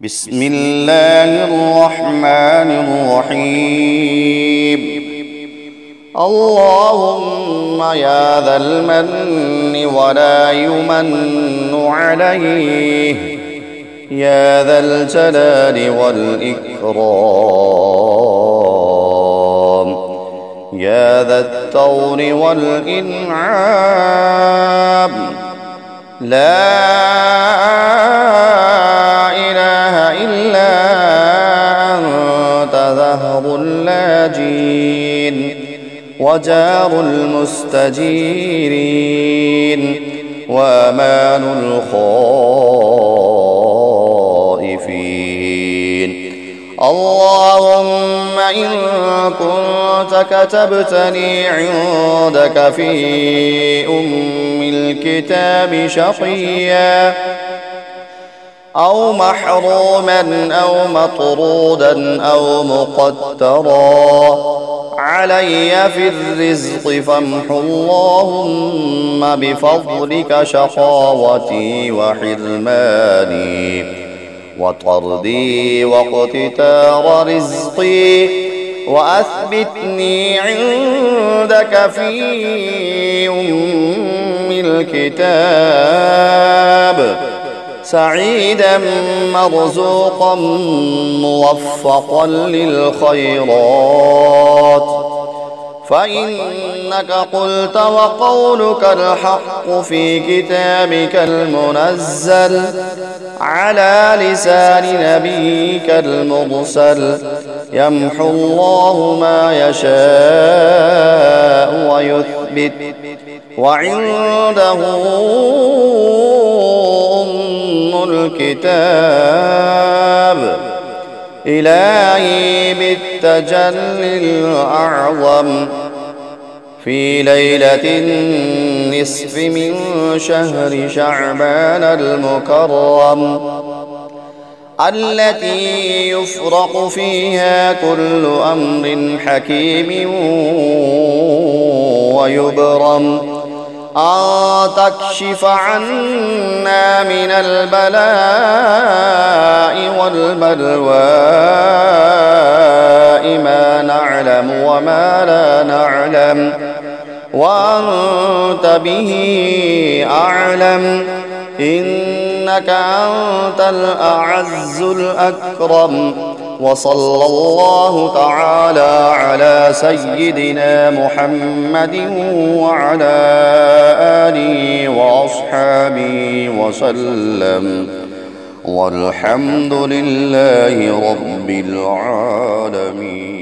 بسم الله الرحمن الرحيم. اللهم يا ذا المن ولا يمن عليه، يا ذا الجلال والإكرام، يا ذا الطول والإنعام، لا إله إلا أنت ذهب اللاجين وجار المستجيرين وأمان الخائفين. اللهم إن كنت كتبتني عندك في الكتاب شقيا أو محروما أو مطرودا أو مقترا علي في الرزق، فامح اللهم بفضلك شقاوتي وحرماني وطردي واقتتار رزقي، وأثبتني عندك في الكتاب سعيدا مرزوقا موفقا للخيرات، فإنك قلت وقولك الحق في كتابك المنزل على لسان نبيك المرسل. يمحو الله ما يشاء ويثبت، وعنده الكتاب. إلهي بالتجلي الأعظم في ليلة النصف من شهر شعبان المكرم، التي يفرق فيها كل أمر حكيم ويبرم، أن تكشف عنا من البلاء والبلواء ما نعلم وما لا نعلم، وأنت به أعلم، إنك أنت الأعز الأكرم. وصلى الله تعالى على سيدنا محمد وعلى آله وأصحابه وسلم، والحمد لله رب العالمين.